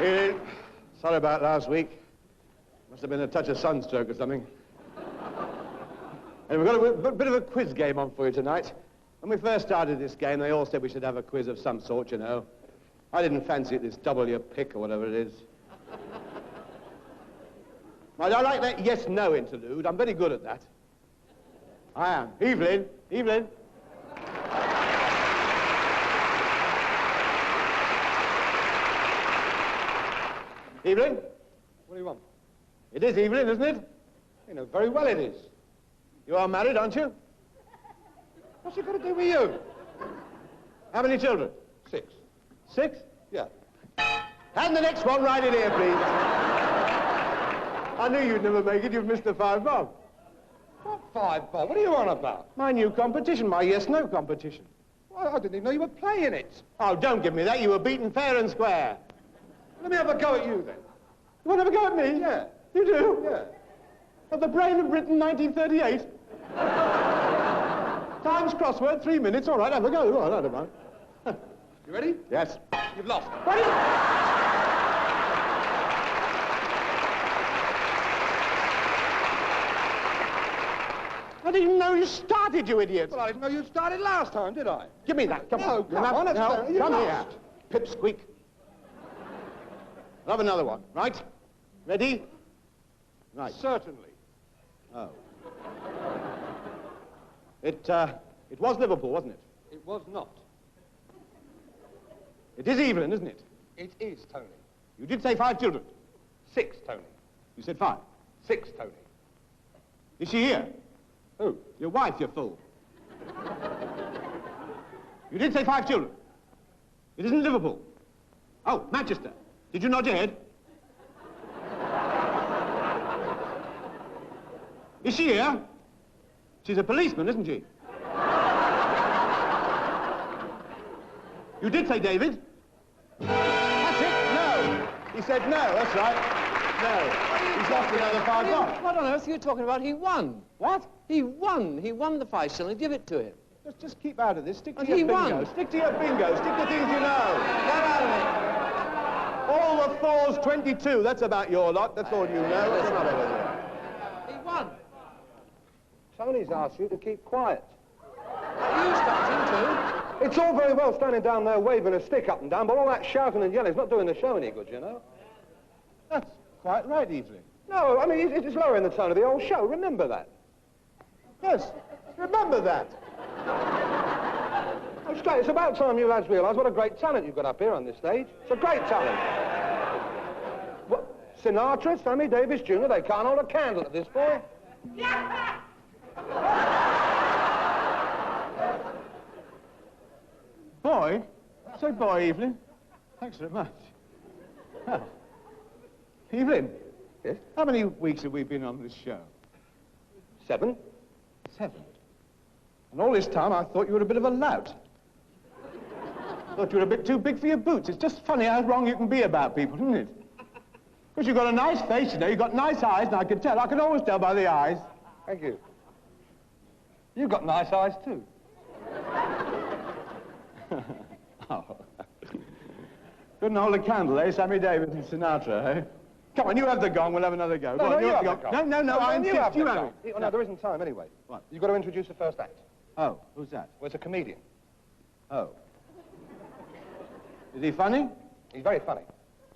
Ian, sorry about last week. Must have been a touch of sunstroke or something. And we've got a bit of a quiz game on for you tonight. When we first started this game, they all said we should have a quiz of some sort, you know. I didn't fancy it, this double your pick or whatever it is. I like that yes-no interlude. I'm very good at that. I am. Evelyn. Evelyn. Evelyn? What do you want? It is Evelyn, isn't it? You know very well it is. You are married, aren't you? What's it got to do with you? How many children? 6. 6? Yeah. And the next one right in here, please. I knew you'd never make it. You've missed the 5 bob. What 5 bob? What are you on about? My new competition, my yes-no competition. Well, I didn't even know you were playing it. Oh, don't give me that. You were beaten fair and square. Let me have a go at you, then. You want to have a go at me? Yeah. You do? Yeah. Of the brain of Britain, 1938. Times crossword, 3 minutes. All right, have a go. All right, I don't mind. You ready? Yes. You've lost. What is... I didn't even know you started, you idiot. Well, I didn't know you started last time, did I? Give me that. Come No, on. come on. That's fair. You come lost. here. Pipsqueak. I'll have another one. Right? Ready? Right. Certainly. Oh. It was Liverpool, wasn't it? It was not. It is Evelyn, isn't it? It is, Tony. You did say 5 children. 6, Tony. You said 5. 6, Tony. Is she here? Who? Your wife, you fool. You did say 5 children. It isn't Liverpool. Oh, Manchester. Did you nod your head? Is she here? She's a policeman, isn't she? You did say David. That's it. No. He said no. That's right. No. He's lost another 5 bob. What on earth are you talking about? He won. What? He won. He won the 5 shilling. Give it to him. Just keep out of this. Stick to And your he bingo. won. Stick to your bingo. Stick to things you know. Get out of All the 4's 22. That's about your lot. That's all you know. What's the matter with you? it. He won. Tony's asked you to keep quiet. Are you starting to? It's all very well standing down there waving a stick up and down, but all that shouting and yelling is not doing the show any good, you know? That's quite right, Evelyn. No, I mean, it's lowering the tone of the whole show. Remember that. Yes. Remember that. Oh, straight, it's about time you lads realise what a great talent you've got up here on this stage. It's a great talent. What? Sinatra, Sammy Davis Jr., they can't hold a candle to this boy. Boy? Say boy, Evelyn. Thanks very much. Well, Evelyn. Yes? How many weeks have we been on this show? 7. 7. And all this time I thought you were a bit of a lout. Thought you were a bit too big for your boots. It's just funny how wrong you can be about people, isn't it? Because you've got a nice face, you know, you've got nice eyes, and I can always tell by the eyes. Thank you. You've got nice eyes, too. Oh. Couldn't hold a candle, eh? Sammy Davis and Sinatra, eh? Come on, you have the gong, we'll have another go. Go on, you have have the the gong. No, I insist, you have it. Oh, no, there isn't time anyway. What? You've got to introduce the first act. Oh, who's that? Well, it's a comedian. Oh. Is he funny? He's very funny.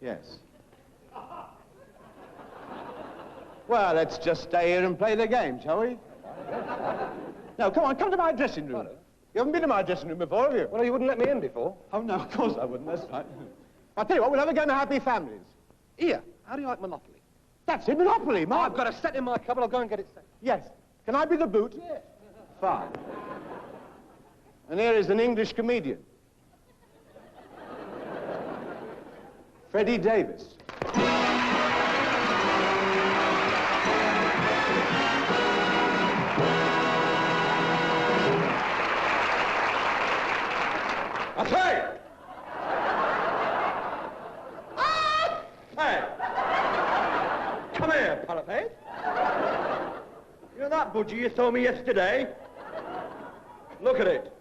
Yes. Well, let's just stay here and play the game, shall we? No, come on, come to my dressing room. You haven't been to my dressing room before, have you? Well, you wouldn't let me in before. Oh, no, of course I wouldn't, that's right. I'll tell you what, we'll have a game of Happy Families. Here, how do you like Monopoly? That's it, Monopoly, Mark. I've got a set in my cupboard. I'll go and get it set. Yes. Can I be the boot? Yes. Fine. And here is an English comedian. Freddy Davis. Hey! Hey! Come here, Parapet. You know that budgie you saw me yesterday? Look at it.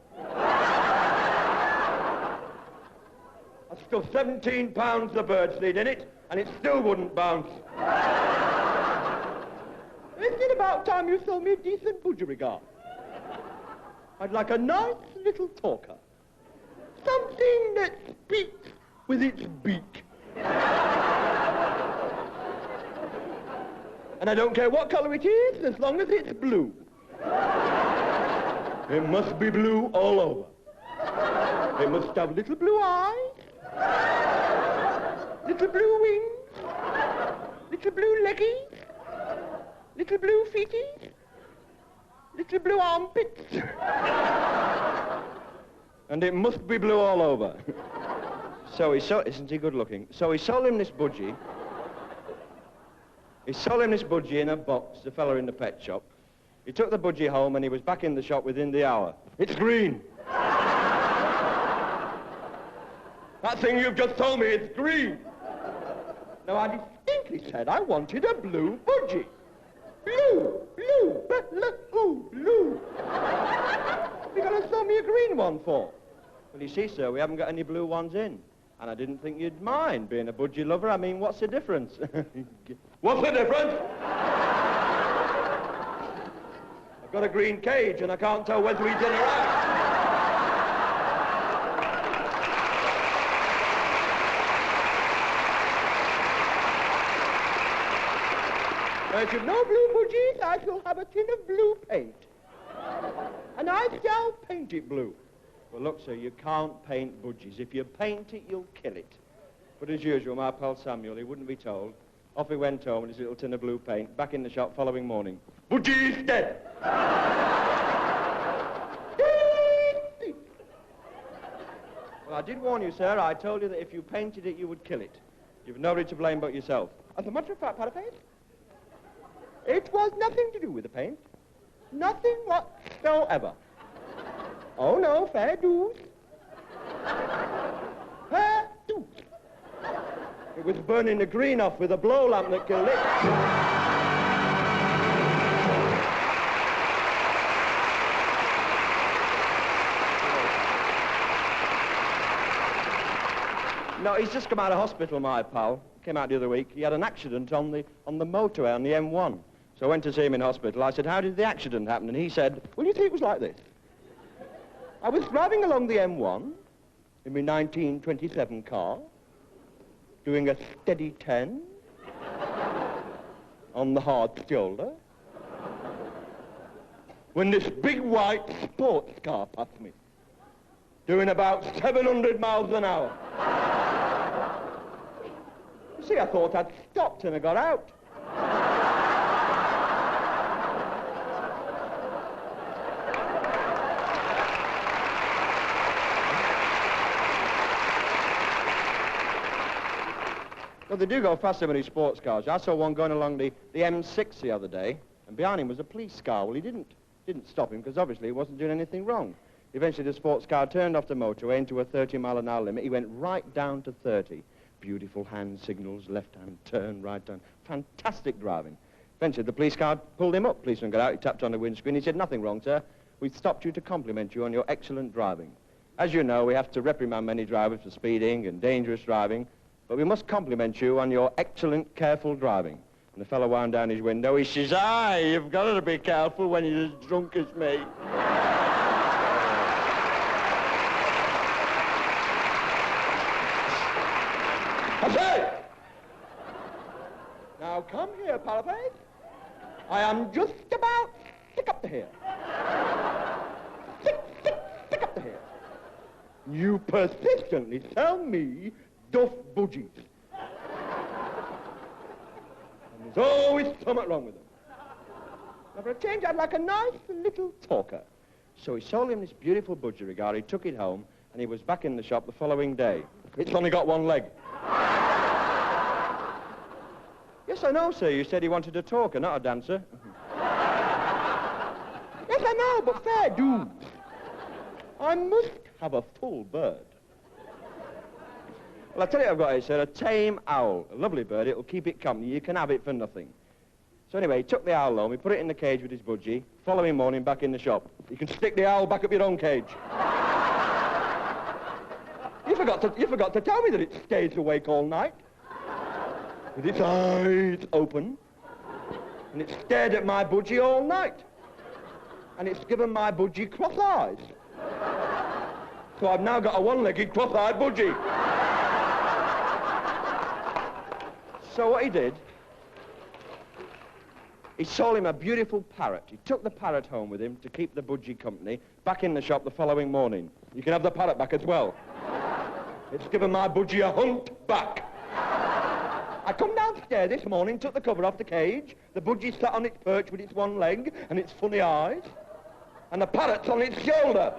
That's Stuffed 17 pounds of bird's seed in it, and it still wouldn't bounce. Isn't it about time you sold me a decent budgerigar? I'd like a nice little talker. Something that speaks with its beak. And I don't care what colour it is, as long as it's blue. It must be blue all over. It must have little blue eyes, little blue wings, little blue leggies, little blue feeties, little blue armpits. And it must be blue all over. So isn't he good looking? So he sold him this budgie. He sold him this budgie in a box, the fella in the pet shop. He took the budgie home and he was back in the shop within the hour. It's green. That thing you've just told me, it's green. Now, I distinctly said I wanted a blue budgie. Blue, blue, blue. You're going to sell me a green one for? Well, you see, sir, we haven't got any blue ones in. And I didn't think you'd mind being a budgie lover. I mean, what's the difference? What's the difference? I've got a green cage and I can't tell whether he's in or out. Now, if you've no blue budgies, I shall have a tin of blue paint. And I shall paint it blue. Well, look, sir, you can't paint budgies. If you paint it, you'll kill it. But as usual, my pal Samuel, he wouldn't be told. Off he went home with his little tin of blue paint, back in the shop following morning. Budgie's dead! Well, I did warn you, sir. I told you that if you painted it, you would kill it. You've nobody to blame but yourself. As a matter of fact, Parapet, it was nothing to do with the paint. Nothing whatsoever. Oh, no, fair dues. Fair dues. It was burning the green off with a blow lamp that killed it. No, he's just come out of hospital, my pal. Came out the other week. He had an accident on the motorway, on the M1. So I went to see him in hospital. I said, how did the accident happen? And he said, well, you see, it was like this. I was driving along the M1 in my 1927 car, doing a steady 10 on the hard shoulder, when this big white sports car passed me, doing about 700 miles an hour. You see, I thought I'd stopped and I got out. Well, they do go faster than these sports cars. I saw one going along the M6 the other day, and behind him was a police car. Well, he didn't stop him, because obviously he wasn't doing anything wrong. Eventually, the sports car turned off the motorway into a 30-mile-an-hour limit. He went right down to 30. Beautiful hand signals, left-hand turn, right turn. Fantastic driving. Eventually, the police car pulled him up. Policeman got out, he tapped on the windscreen. He said, nothing wrong, sir. We've stopped you to compliment you on your excellent driving. As you know, we have to reprimand many drivers for speeding and dangerous driving, but we must compliment you on your excellent, careful driving. And the fellow wound down his window. He says, aye, you've got to be careful when you're as drunk as me. I say! Now come here, Parapet. I am just about stick up to here. Stick up to here. You persistently tell me duff budgies. And there's always something wrong with them. Now, for a change, I'd like a nice little talker. So he sold him this beautiful budgerigar. He took it home, and he was back in the shop the following day. It's only got one leg. Yes, I know, sir. You said he wanted a talker, not a dancer. Yes, I know, but fair dues. I must have a full bird. Well, I'll tell you what I've got here, sir, a tame owl. A lovely bird. It'll keep it company. You can have it for nothing. So anyway, he took the owl home, he put it in the cage with his budgie. Following morning, back in the shop. You can stick the owl back up your own cage. You You forgot to tell me that it stays awake all night. With its eyes open. And it stared at my budgie all night. And it's given my budgie cross eyes. So I've now got a one-legged cross-eyed budgie. So what he did, he sold him a beautiful parrot. He took the parrot home with him to keep the budgie company, back in the shop the following morning. You can have the parrot back as well. It's given my budgie a hunt back. I come downstairs this morning, took the cover off the cage. The budgie sat on its perch with its one leg and its funny eyes. And the parrot's on its shoulder.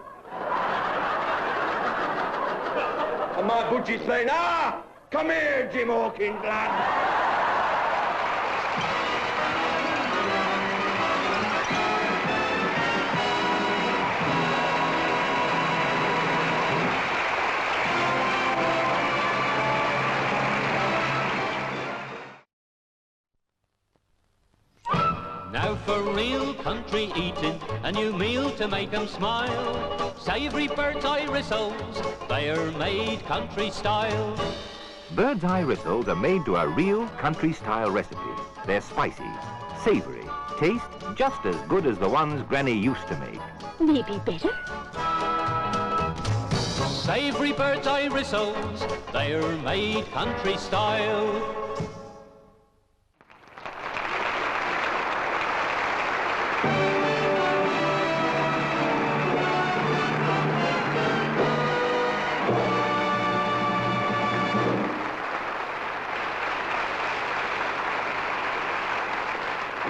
And my budgie's saying, "Ah, come here, Jim Hawkins, lad." Now for real country eating, a new meal to make 'em smile. Savoury bird's eye rissoles, they're made country style. Bird's eye rissoles are made to a real country-style recipe. They're spicy, savoury, taste just as good as the ones Granny used to make. Maybe better. Savoury bird's eye rissoles, they're made country style.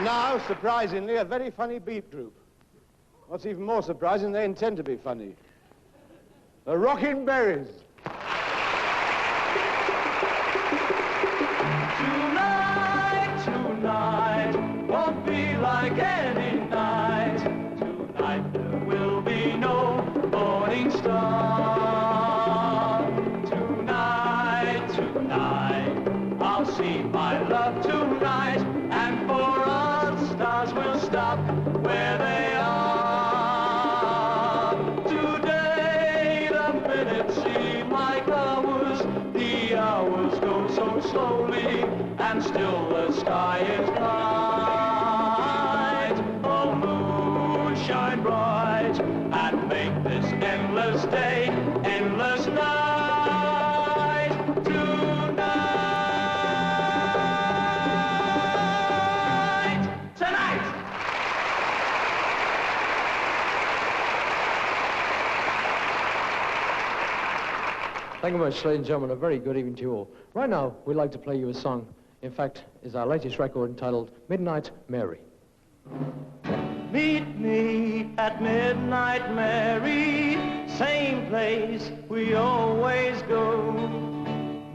Now, surprisingly, a very funny beat group. What's even more surprising, they intend to be funny. The Rockin' Berries. Tonight won't be like any night. Tonight there will be no morning star. Tonight, I'll see my love tonight, and for us stars will stop where they are. Today the minutes seem like hours, the hours go so slowly, and still the sky is bright. Oh, moon, shine bright, and make this endless day, endless night. Thank you very much, ladies and gentlemen. A very good evening to you all. Right now, we'd like to play you a song. In fact, is our latest record entitled Midnight Mary. Meet me at midnight, Mary, same place we always go.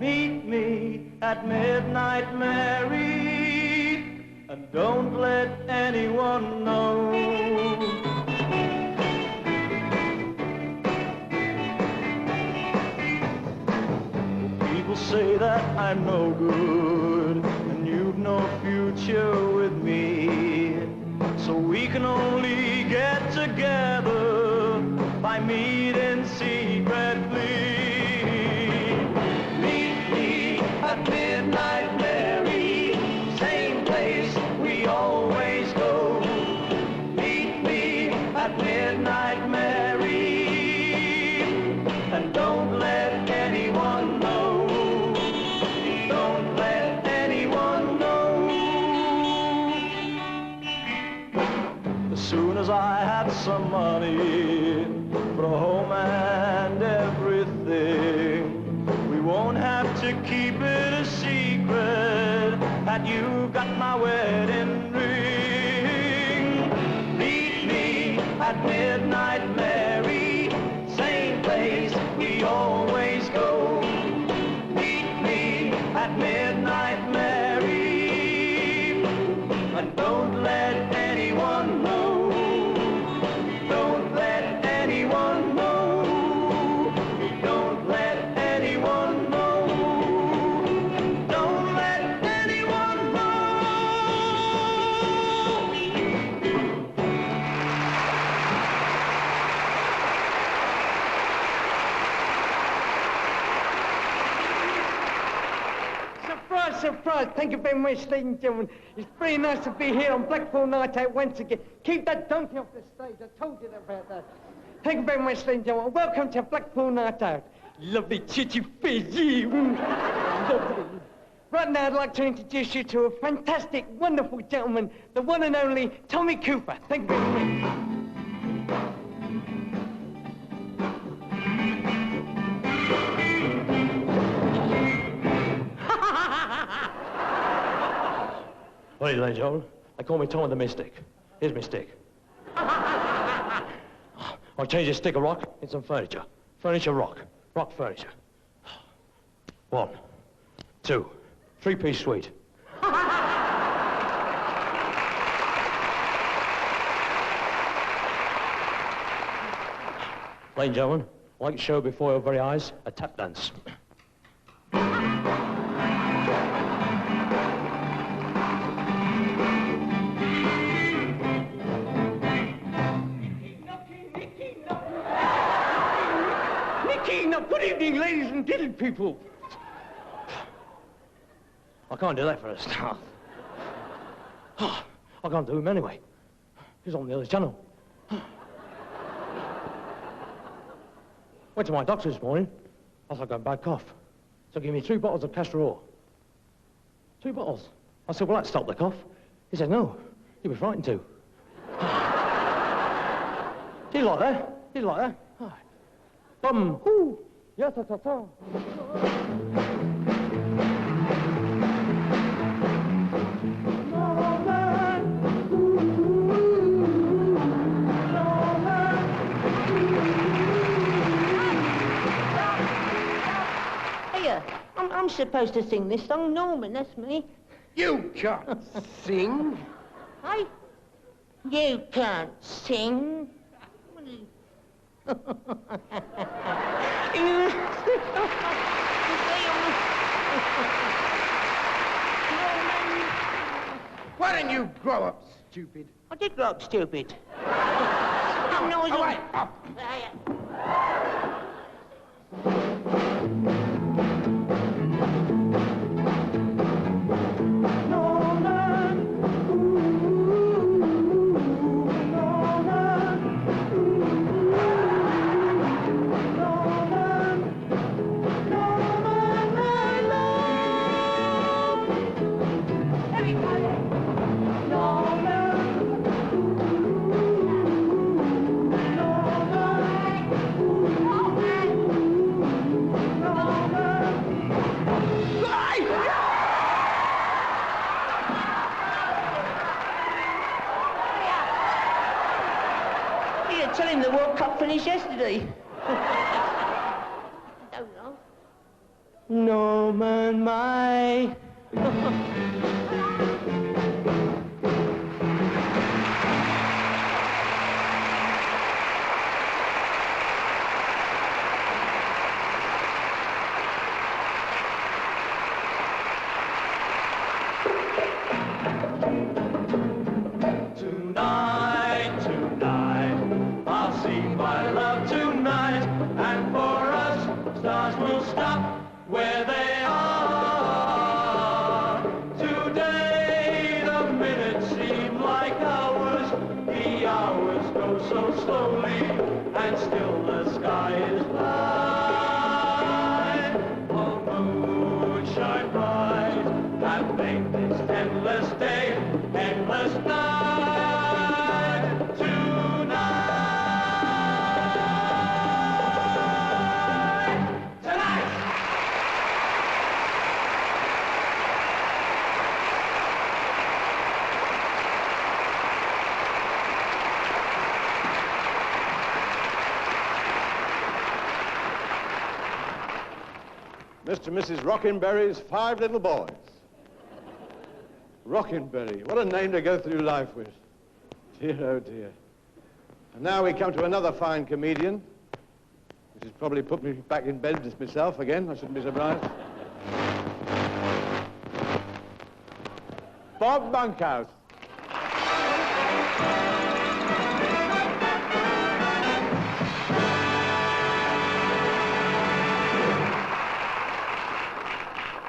Meet me at midnight, Mary, and don't let anyone know. People say that I'm no good, and you've no future with me. So we can only get together by meeting secretly. Meet me at midnight, Mary, same place we always go. Meet me at midnight, Mary, and don't let anyone know. Don't let anyone know. As soon as I have some money for a home and everything, we won't have to keep it a secret that you got my wedding ring. Meet me at midnight, Mary, same place we always go. Meet me at midnight, Mary, and don't let anyone know. Don't let anyone know. Don't let anyone know. Don't let anyone know. surprise, surprise. Thank you very much, ladies and gentlemen. It's very nice to be here on Blackpool Night Out once again. Keep that donkey off the stage. I told you about that. Thank you very much, ladies and gentlemen. Welcome to Blackpool Night Out. Lovely chitty fizzy. Lovely. Right now, I'd like to introduce you to a fantastic, wonderful gentleman, the one and only Tommy Cooper. Thank you very much. Well, ladies and gentlemen, they call me Tommy the Mystic. Here's my stick. I'll change a stick of rock into some furniture. Furniture rock. Rock furniture. 1, 2, 3-piece suite. Ladies and gentlemen, I'd like to show before your very eyes a tap dance. Good evening, ladies and gentlemen, people. I can't do that for a start. I can't do him anyway. He's on the other channel. Went to my doctor this morning. I thought I got a bad cough. So he gave me 3 bottles of castor oil. 3 bottles. I said, will that stop the cough? He said, no. You'll be frightened to. Did you like that? Did you like that? All right. Bum, hoo, ya ta ta ta. Hiya, I'm supposed to sing this song, Norman, that's me. You can't sing. Hey? You can't sing. Why don't you grow up, stupid? I did grow up stupid. No, Oh, wait, up. Tell him the World Cup finished yesterday. Don't know. Norman, my... Where they are today, the minutes seem like hours. The hours go so slowly, and still the sky is bright. Oh, moonshine bright, have made this endless day, endless night. Mr. and Mrs. Rockenberry's 5 little boys. Rockenberry, what a name to go through life with. Dear, oh dear. And now we come to another fine comedian, which has probably put me back in bed with myself again, I shouldn't be surprised. Bob Monkhouse.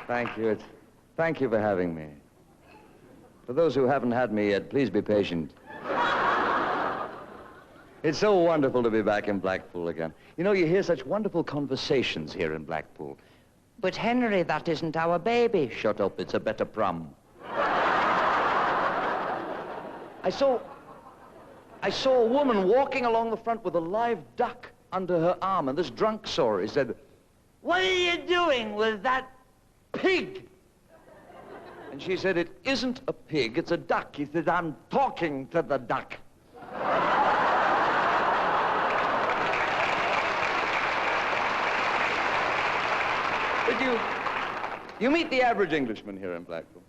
Thank you. Thank you for having me. For those who haven't had me yet, please be patient. It's so wonderful to be back in Blackpool again. You know, you hear such wonderful conversations here in Blackpool. But Henry, that isn't our baby. Shut up, it's a better prom. I saw a woman walking along the front with a live duck under her arm, and this drunk saw her. He said, What are you doing with that pig? And she said, it isn't a pig, it's a duck. He said, I'm talking to the duck. But you meet the average Englishman here in Blackpool.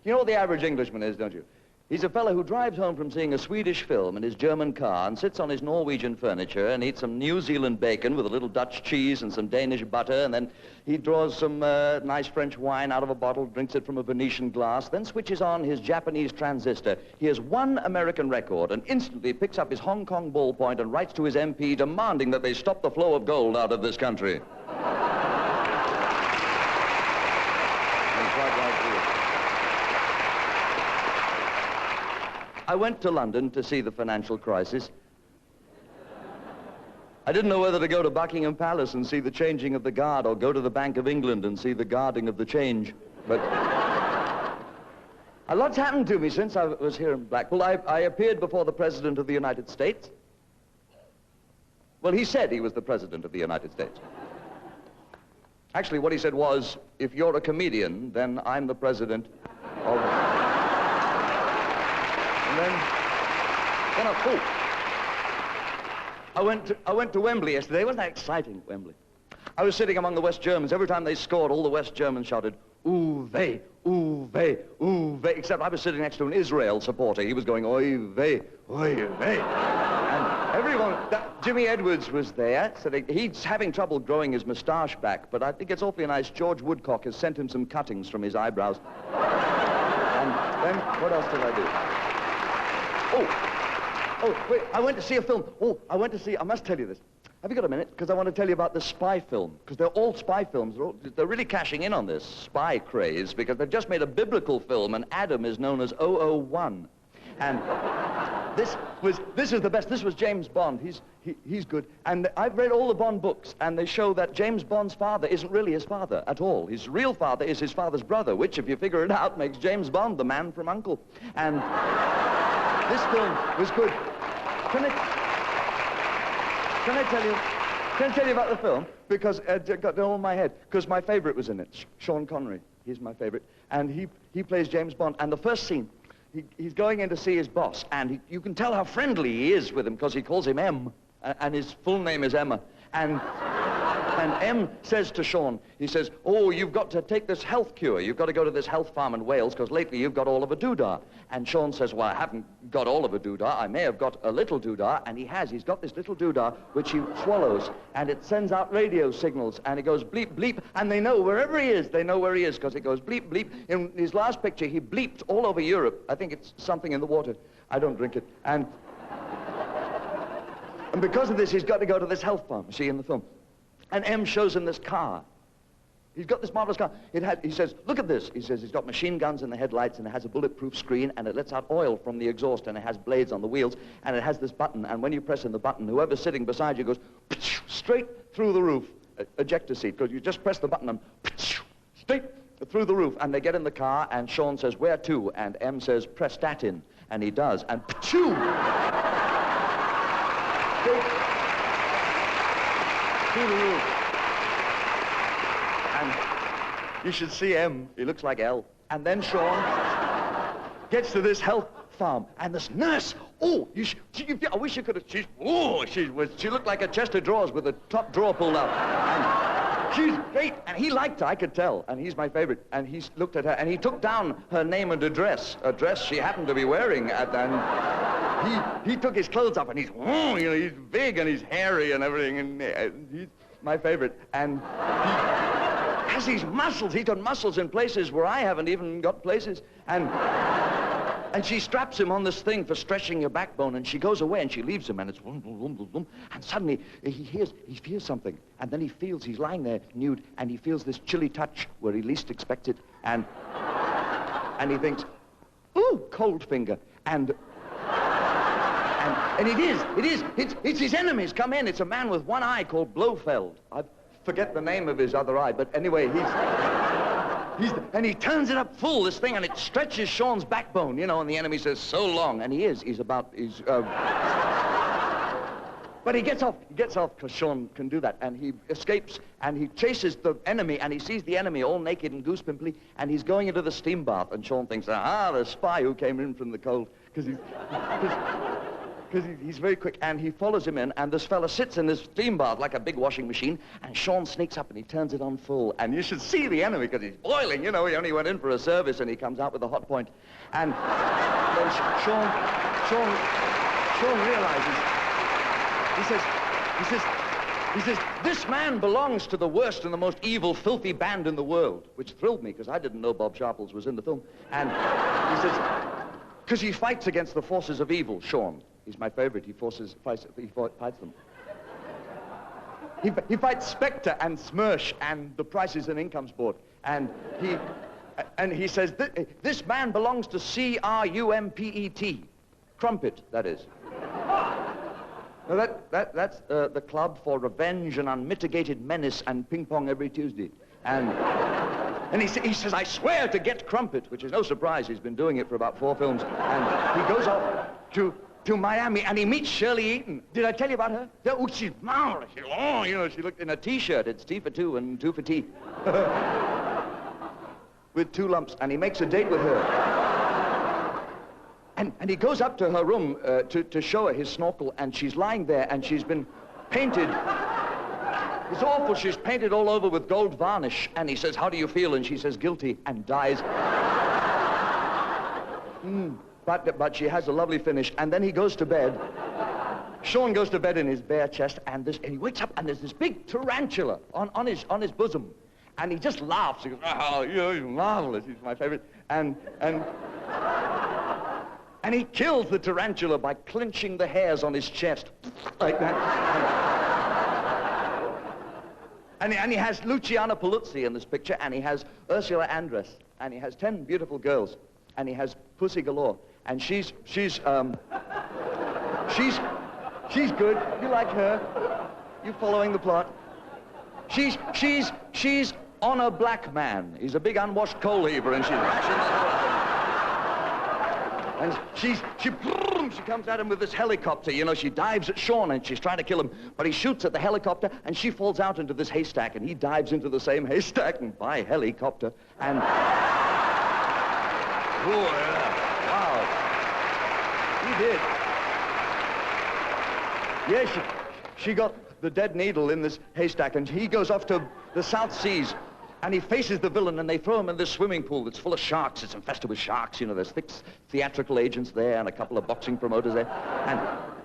You know what the average Englishman is, don't you? He's a fellow who drives home from seeing a Swedish film in his German car and sits on his Norwegian furniture and eats some New Zealand bacon with a little Dutch cheese and some Danish butter, and then he draws some nice French wine out of a bottle, drinks it from a Venetian glass, then switches on his Japanese transistor, hears one American record, and instantly picks up his Hong Kong ballpoint and writes to his MP demanding that they stop the flow of gold out of this country. I went to London to see the financial crisis. I didn't know whether to go to Buckingham Palace and see the changing of the guard or go to the Bank of England and see the guarding of the change. But a lot's happened to me since I was here in Blackpool. I appeared before the President of the United States. Well, he said he was the President of the United States. Actually, what he said was, if you're a comedian, then I'm the President of... And then I went to Wembley yesterday. Wasn't that exciting, Wembley? I was sitting among the West Germans. Every time they scored, all the West Germans shouted, ooh, vey, ooh, vey, ooh, vey. Except I was sitting next to an Israel supporter. He was going, oy, vey, oy, vey. And everyone, Jimmy Edwards was there. So he's having trouble growing his moustache back, but I think it's awfully nice. George Woodcock has sent him some cuttings from his eyebrows. And then, what else did I do? Oh, wait, I went to see a film. I must tell you this. Have you got a minute? Because I want to tell you about the spy film. Because they're all spy films. They're really cashing in on this spy craze because they've just made a biblical film and Adam is known as 001. And this is the best. This was James Bond. He's good. And I've read all the Bond books and they show that James Bond's father isn't really his father at all. His real father is his father's brother, which, if you figure it out, makes James Bond the man from U.N.C.L.E. And... this film was good. Can I tell you about the film? Because it got all in my head. Because my favorite was in it, Sean Connery. He's my favorite. And he plays James Bond. And the first scene, he's going in to see his boss. And you can tell how friendly he is with him because he calls him M. And his full name is Emma. And M says to Sean, he says, oh, you've got to take this health cure. You've got to go to this health farm in Wales because lately you've got all of a doodah. And Sean says, well, I haven't got all of a doodah. I may have got a little doodah. And he's got this little doodah which he swallows. And it sends out radio signals. And it goes bleep, bleep. And they know wherever he is, they know where he is because it goes bleep, bleep. In his last picture, he bleeped all over Europe. I think it's something in the water. I don't drink it. And because of this, he's got to go to this health farm, see, in the film. And M shows him this car. He's got this marvelous car. He says, look at this. He says, it's got machine guns in the headlights, and it has a bulletproof screen, and it lets out oil from the exhaust, and it has blades on the wheels, and it has this button, and when you press in the button, whoever's sitting beside you goes straight through the roof, ejector seat, because you just press the button and straight through the roof, and they get in the car, and Sean says, where to? And M says, press that in, and he does, and straight through the roof. And you should see M. He looks like L. And then Sean gets to this health farm, and this nurse, I wish you could have, she looked like a chest of drawers with the top drawer pulled up. And she's great, and he liked her, I could tell, and he's my favorite. And he looked at her, and he took down her name and address, a dress she happened to be wearing, and he took his clothes up, and he's big, and he's hairy and everything, and he's my favorite. And he has these muscles. He's got muscles in places where I haven't even got places. And And she straps him on this thing for stretching your backbone, and she goes away and she leaves him, and it's boom, boom, boom, boom, boom. And suddenly he feels something, and then he's lying there nude, and he feels this chilly touch where he least expects it, and he thinks, ooh, cold finger, and it's his enemies come in. It's a man with one eye called Blofeld. I forget the name of his other eye, but anyway, and he turns it up full, this thing, and it stretches Sean's backbone, you know, and the enemy says, so long, and but he gets off because Sean can do that, and he escapes, and he chases the enemy, and he sees the enemy all naked and goose pimply, and he's going into the steam bath, and Sean thinks, the spy who came in from the cold, because he's very quick, and he follows him in, and this fella sits in this steam bath like a big washing machine, and Sean sneaks up and he turns it on full, and you should see the enemy because he's boiling, you know, he only went in for a service and he comes out with a hot point, and then Sean realizes, he says, this man belongs to the worst and the most evil, filthy band in the world, which thrilled me because I didn't know Bob Sharples was in the film, and he says, because he fights against the forces of evil, Sean. He's my favorite. He fights them. He fights Spectre and Smersh and the Prices and Incomes Board. And he says, this man belongs to C-R-U-M-P-E-T. Crumpet, that is. Now that's the club for revenge and unmitigated menace and ping pong every Tuesday. And he says, I swear to get Crumpet, which is no surprise. He's been doing it for about 4 films. And he goes off to Miami, and he meets Shirley Eaton. Did I tell you about her? Oh, she's marvelous. Oh, you know, she looked in a T-shirt. It's T for 2 and 2 for T. With 2 lumps, and he makes a date with her. And he goes up to her room to show her his snorkel, and she's lying there, and she's been painted. It's awful. She's painted all over with gold varnish. And he says, how do you feel? And she says, guilty, and dies. But she has a lovely finish. And then he goes to bed. Sean goes to bed in his bare chest, and he wakes up, and there's this big tarantula on his bosom. And he just laughs. He goes, oh, you're marvelous. He's my favorite. And he kills the tarantula by clenching the hairs on his chest. Like that. And he has Luciana Paluzzi in this picture, and he has Ursula Andress, and he has 10 beautiful girls, and he has Pussy galore, and she's good. You like her? You following the plot? She's on a black man. He's a big unwashed coal heaver, and she's rashing the hell out of him. And she comes at him with this helicopter. You know, she dives at Sean, and she's trying to kill him. But he shoots at the helicopter, and she falls out into this haystack, and he dives into the same haystack, and by helicopter, and... Oh, yeah. Wow. He did. Yeah, she got the dead needle in this haystack, and he goes off to the South Seas. And he faces the villain, and they throw him in this swimming pool that's full of sharks. It's infested with sharks. You know, there's theatrical agents there and a couple of boxing promoters there.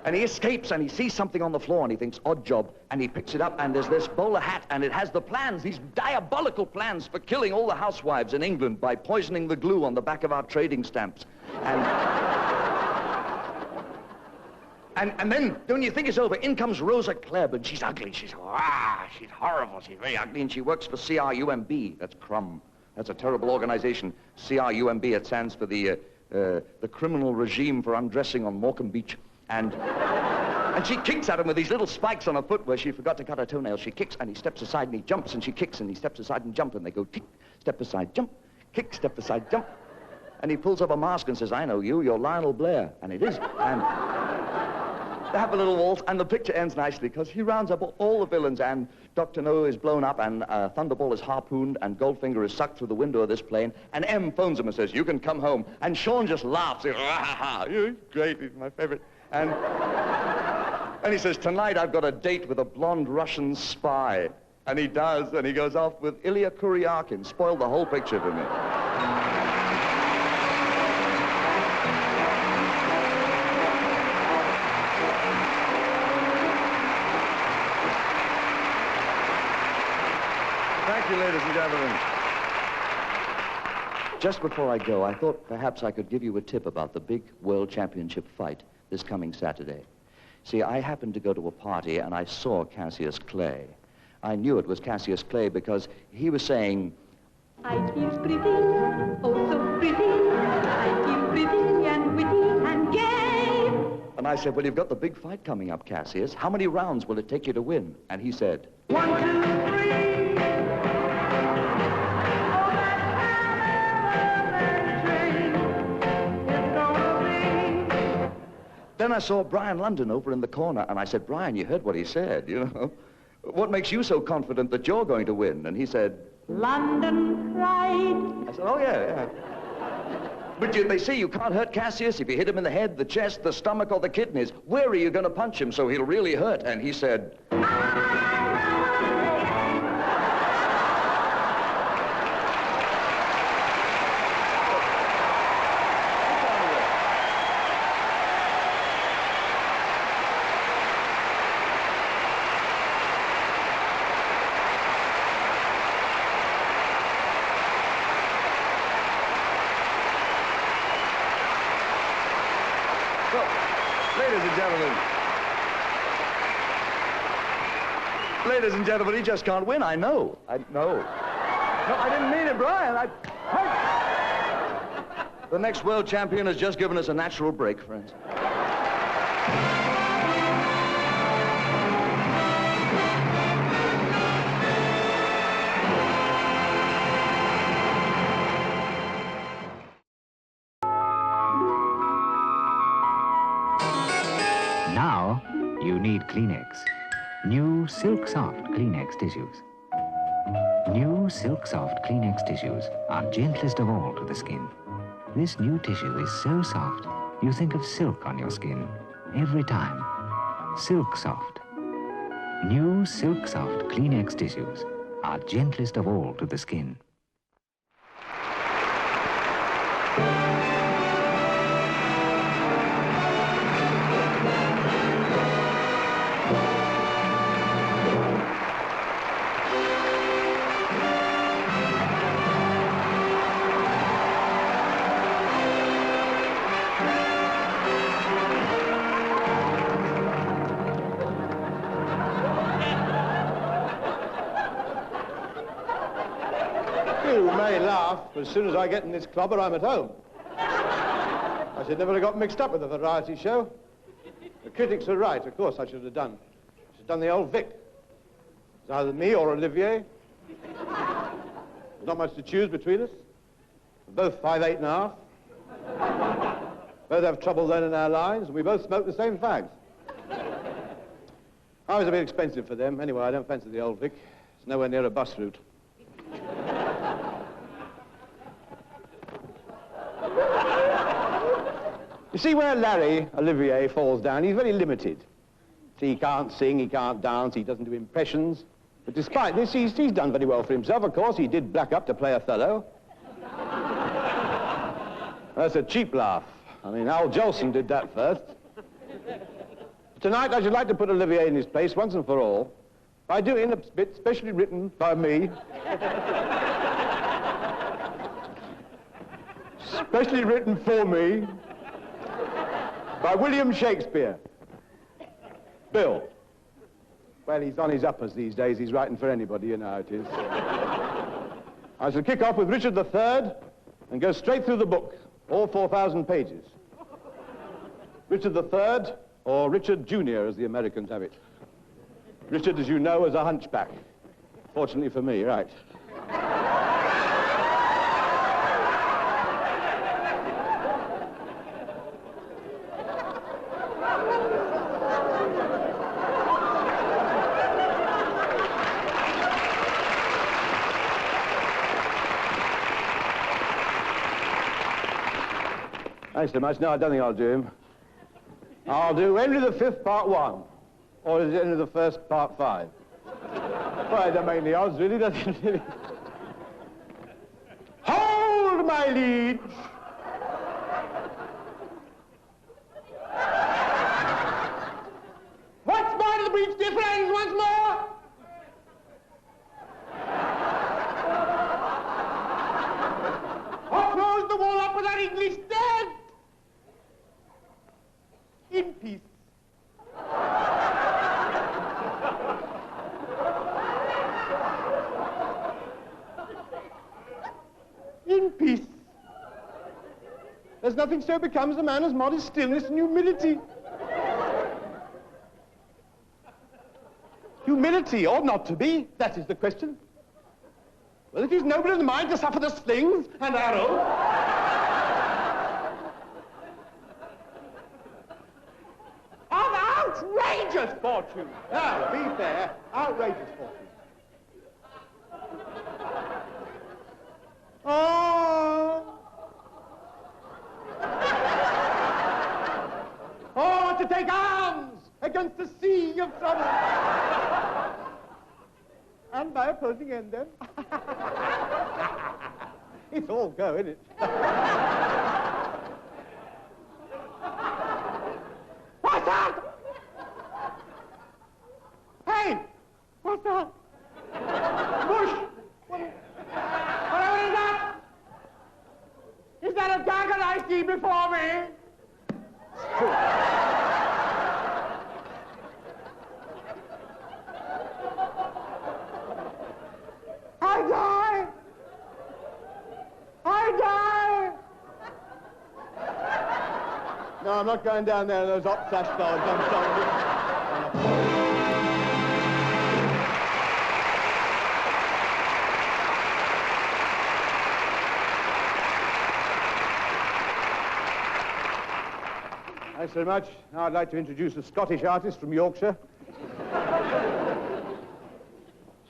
And he escapes, and he sees something on the floor, and he thinks, odd job. And he picks it up, and there's this bowler hat, and it has the plans, these diabolical plans for killing all the housewives in England by poisoning the glue on the back of our trading stamps. And then, when you think it's over, in comes Rosa Klebb, and she's ugly. She's horrible. She's very ugly, and she works for CRUMB. That's Crumb. That's a terrible organization. CRUMB, it stands for the Criminal Regime for Undressing on Morecambe Beach. And she kicks at him with these little spikes on her foot where she forgot to cut her toenails. She kicks, and he steps aside, and he jumps, and she kicks, and he steps aside and jumps, and they go tick, step aside, jump, kick, step aside, jump. And he pulls up a mask and says, I know you, you're Lionel Blair. And it is. And they have a little waltz, and the picture ends nicely because he rounds up all the villains, and Dr. No is blown up, and Thunderball is harpooned, and Goldfinger is sucked through the window of this plane, and M phones him and says, you can come home. And Sean just laughs. He goes, you're great, he's my favorite. And he says, tonight I've got a date with a blonde Russian spy. And he does, and he goes off with Ilya Kuryakin. Spoiled the whole picture for me. Thank you, ladies and gentlemen. Just before I go, I thought perhaps I could give you a tip about the big World Championship fight this coming Saturday. See, I happened to go to a party and I saw Cassius Clay. I knew it was Cassius Clay because he was saying, I feel pretty, oh so pretty. I feel pretty and witty and gay. and I said, well, you've got the big fight coming up, Cassius. How many rounds will it take you to win? And he said, 1, 2, 3. Then I saw Brian London over in the corner, and I said, Brian, you heard what he said, you know. What makes you so confident that you're going to win? And he said, London cried. I said, oh, yeah. But they say you can't hurt Cassius if you hit him in the head, the chest, the stomach, or the kidneys. Where are you going to punch him so he'll really hurt? And he said, Ladies and gentlemen, he just can't win. I know. No, I didn't mean it, Brian. The next world champion has just given us a natural break, friends. Now, you need Kleenex. New Silk Soft Kleenex tissues. New Silk Soft Kleenex tissues are gentlest of all to the skin. This new tissue is so soft, you think of silk on your skin every time. Silk Soft. New Silk Soft Kleenex tissues are gentlest of all to the skin. You may laugh, but as soon as I get in this clobber, I'm at home. I should never have got mixed up with a variety show. The critics are right, of course I should have done. I should have done the old Vic. It's either me or Olivier. There's not much to choose between us. We're both 5'8½". Both have trouble learning our lines, and we both smoke the same fags. I was a bit expensive for them. Anyway, I don't fancy the old Vic. It's nowhere near a bus route. You see where Larry, Olivier, falls down, he's very limited. See, he can't sing, he can't dance, he doesn't do impressions. But despite this, he's done very well for himself. Of course, he did black up to play Othello. That's a cheap laugh. I mean, Al Jolson did that first. Tonight, I should like to put Olivier in his place once and for all by doing a bit specially written by me. Specially written for me. By William Shakespeare. Bill. Well, he's on his uppers these days. He's writing for anybody, you know how it is. I shall kick off with Richard III and go straight through the book, all 4,000 pages. Richard III, or Richard Jr., as the Americans have it. Richard, as you know, is a hunchback. Fortunately for me, right. Thanks so much. No, I don't think I'll do him. I'll do Henry V, Part 1. Or is it Henry I, Part 5? Well, it don't make any odds, really, does it? Really? Hold, my liege! What's more to the breach, dear friends, once more? What's There's nothing so becomes a man as modest stillness and humility. Humility ought not to be, that is the question. Well, if he's noble in the mind to suffer the slings and arrows... of outrageous fortune! Now, be fair, outrageous fortune. Oh! Oh, to take arms against the sea of trouble! And by opposing end, then. It's all go, isn't it? What's that? Hey! What's that? Bush! Whatever is that? Is that a dagger I see before me? I die! I die! No, I'm not going down there in those hot sash dogs, I'm sorry. Thanks very much. Now I'd like to introduce a Scottish artist from Yorkshire.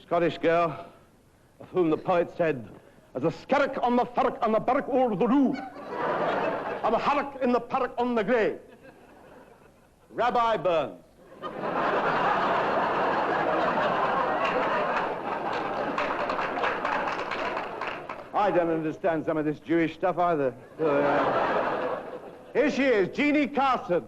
Scottish girl, of whom the poet said, as a skerrick on the farrick on the barrack o'er the roo, and a harrick in the parrack on the grey. Rabbi Burns. I don't understand some of this Jewish stuff either. Here she is, Jeannie Carson.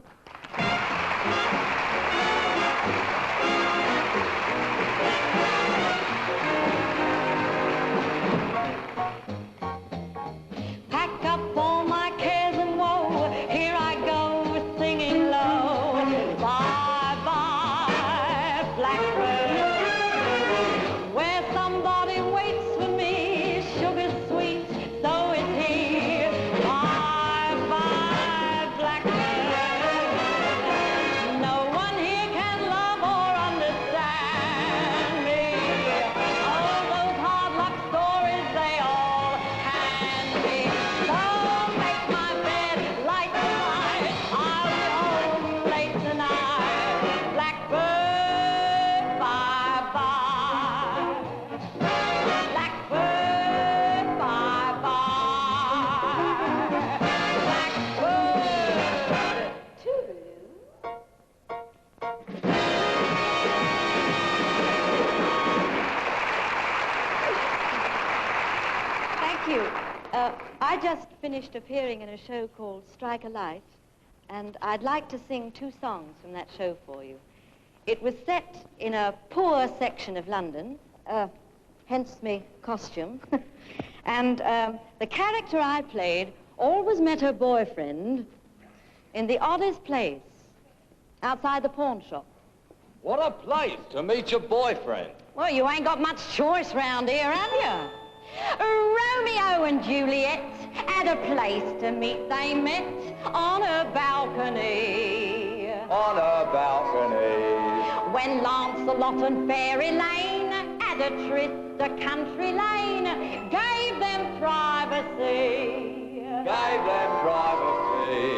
Pack up all my cares and woe, here I go singing low. Bye-bye, blackbird, where somebody waits for me, sugar sweet, so is he. Bye-bye, blackbird, no one here can love or understand me. All those hard luck stories, they all hand me. So make my bed light tonight, I'll be home late tonight. Blackbird, bye-bye. Blackbird, bye-bye. Blackbird, toodaloo. Thank you. I just finished appearing in a show called Strike a Light, and I'd like to sing 2 songs from that show for you. It was set in a poor section of London, hence me costume. And the character I played always met her boyfriend in the oddest place, outside the pawn shop. What a place to meet your boyfriend. Well, you ain't got much choice round here, have you? Romeo and Juliet had a place to meet. They met on a balcony. On a balcony. When Lancelot and Fairy Lane had a tryst, a country lane gave them privacy. Gave them privacy.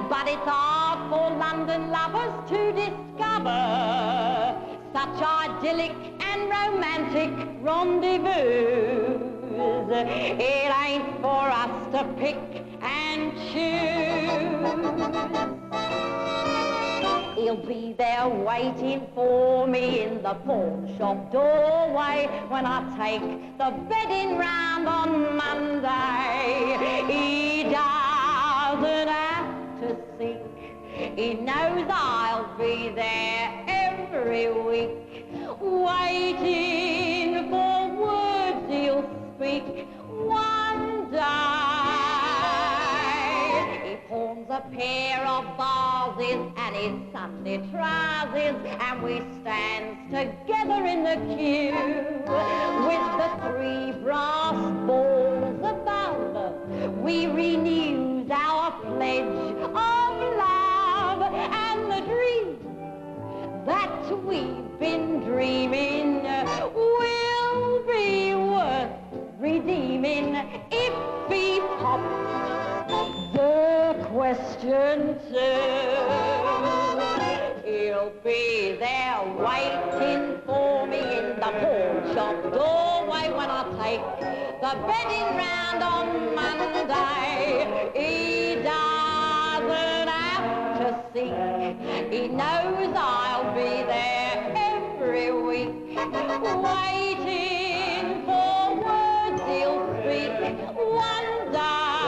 But it's hard for London lovers to discover such idyllic and romantic rendezvous. It ain't for us to pick and choose. He'll be there waiting for me in the pawn shop doorway when I take the bedding round on Monday. He doesn't have to seek. He knows I'll be there every week, waiting for words he'll speak one day. He pawns a pair of vases and his Sunday trousers, and we stands together in the queue with the 3 brass balls about us. We renews our too. He'll be there waiting for me in the pawn shop doorway when I take the bedding round on Monday. He doesn't have to seek. He knows I'll be there every week, waiting for words he'll speak one day.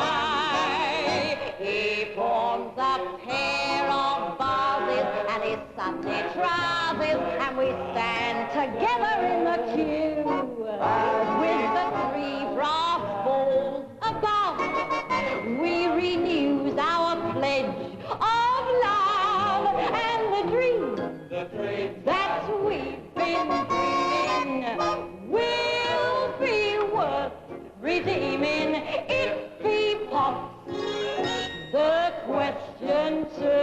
He pawns a pair of vases and his Sunday trousers, and we stand together in the queue with the 3 brass balls above. We renews our pledge of love and the dream that we've been dreaming will be worth redeeming if he pops the question too.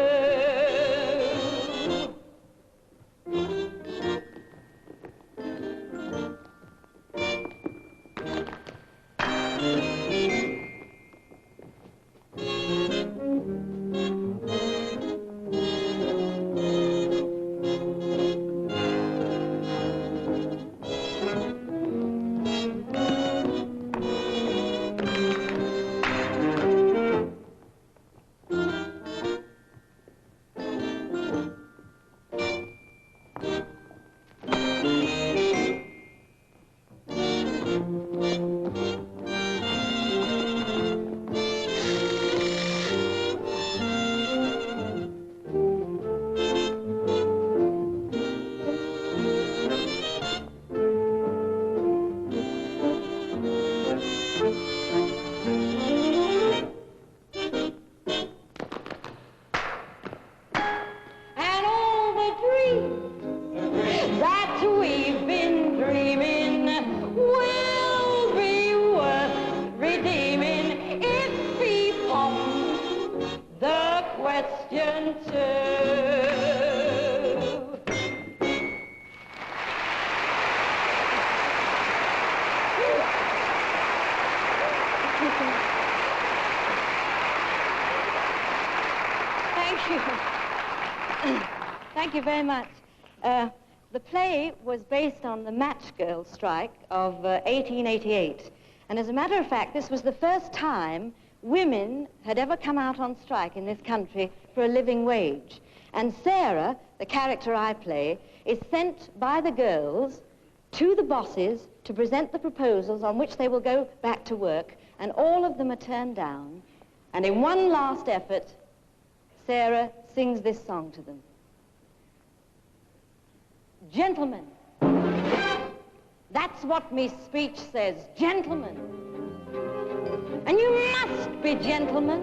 Thank you very much. The play was based on the Matchgirl strike of 1888. And as a matter of fact, this was the first time women had ever come out on strike in this country for a living wage. And Sarah, the character I play, is sent by the girls to the bosses to present the proposals on which they will go back to work, and all of them are turned down. And in one last effort, Sarah sings this song to them. Gentlemen, that's what me speech says, gentlemen. And you must be gentlemen,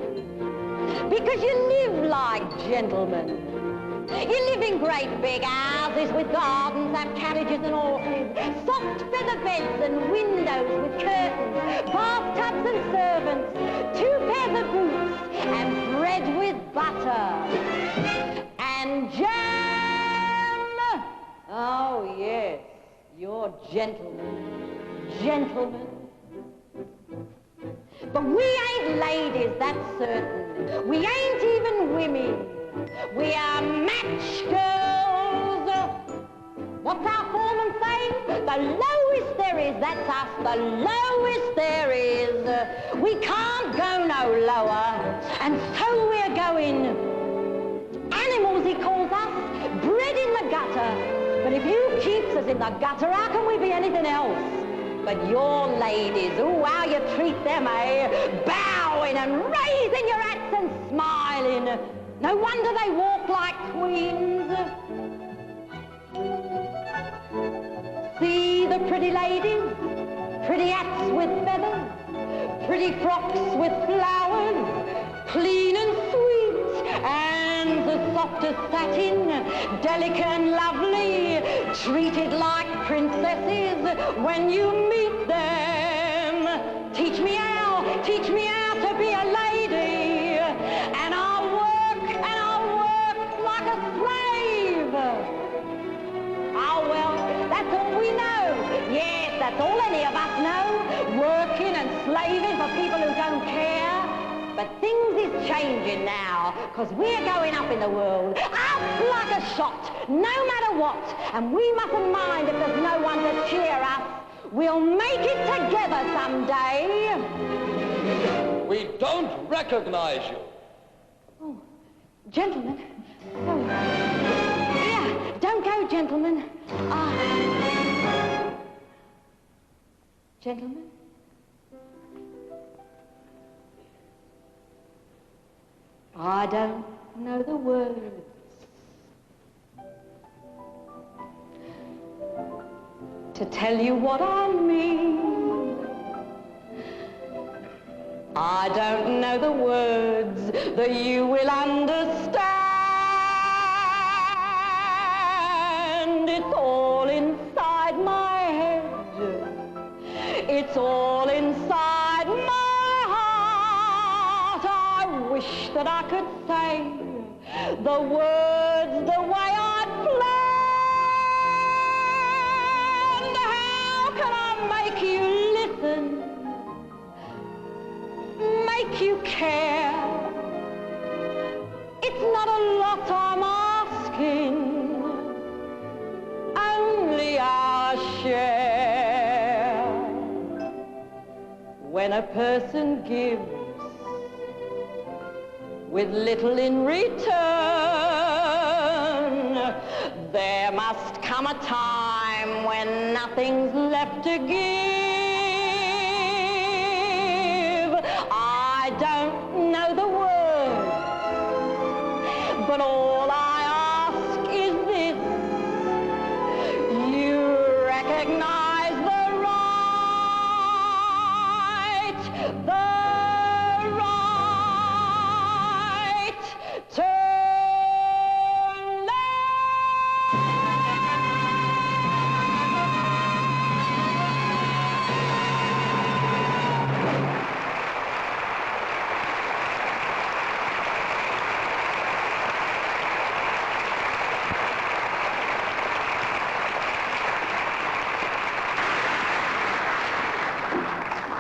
because you live like gentlemen. You live in great big houses with gardens, have carriages and horses, soft feather beds and windows with curtains, bathtubs and servants, 2 pairs of boots, and bread with butter, and jam. Oh, yes, you're gentlemen, gentlemen. But we ain't ladies, that's certain. We ain't even women. We are match girls. What's our foreman saying? The lowest there is, that's us, the lowest there is. We can't go no lower, and so we're going. Animals, he calls us, bred in the gutter. But if you keeps us in the gutter, how can we be anything else? But your ladies, ooh, how you treat them, eh? Bowing and raising your hats and smiling. No wonder they walk like queens. See the pretty ladies, pretty hats with feathers, pretty frocks with flowers, clean and sweet, and the softest satin, delicate and lovely, treated like princesses when you meet them. Teach me how to be a lady, and I'll work like a slave. Oh, well, that's all we know. Yes, that's all any of us know. Working and slaving for people who don't care. But things is changing now, because we're going up in the world, up like a shot, no matter what. And we mustn't mind if there's no one to cheer us. We'll make it together someday. We don't recognize you. Oh, gentlemen. Oh. Yeah, don't go, gentlemen. Gentlemen? I don't know the words. To tell you what I mean. I don't know the words that you will understand. It's all inside my head. It's all inside my heart. I wish that I could say the words the way I'd planned. How can I make you listen? Make you care? It's not a lot I'm asking, only our share. When a person gives with little in return, there must come a time when nothing's left to give. I don't know the words, but all I ask is this. You recognize the right turn left.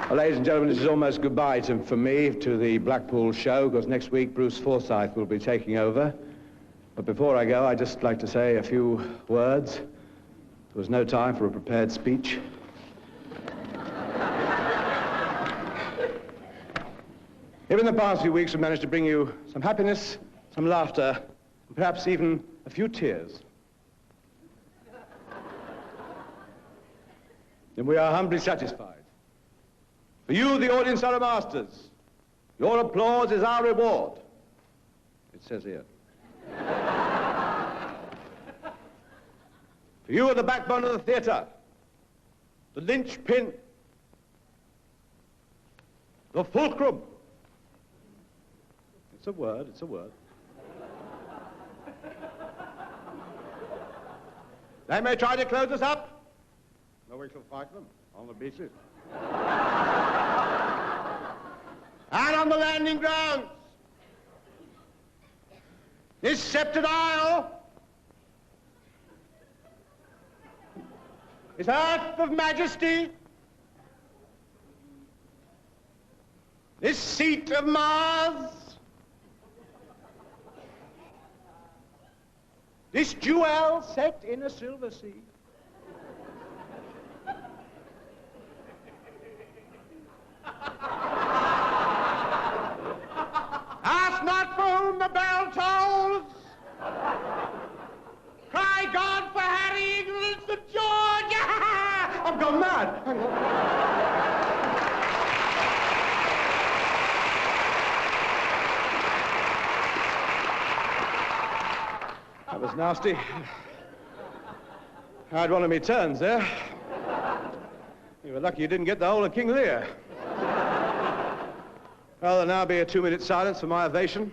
Well, ladies and gentlemen, this is almost goodbye for me to the Blackpool show, because next week Bruce Forsyth will be taking over. But before I go, I'd just like to say a few words. There was no time for a prepared speech. If in the past few weeks we've managed to bring you some happiness, some laughter, and perhaps even a few tears, then we are humbly satisfied. For you, the audience, are our masters. Your applause is our reward. It says here. For you are the backbone of the theatre, the linchpin, the fulcrum. It's a word, it's a word. They may try to close us up, but we shall fight them on the beaches. And on the landing grounds, this sceptred isle, this earth of majesty, this seat of Mars, this jewel set in a silver sea, ask not for whom the bell tolls. Cry God for Harry, ignorance of George. I've gone mad. Hang on. That was nasty. I had one of me turns there. You were lucky you didn't get the whole of King Lear. Well, there'll now be a 2-minute silence for my ovation.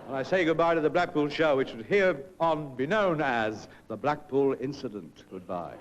And I say goodbye to the Blackpool show, which would hereon be known as the Blackpool Incident. Goodbye.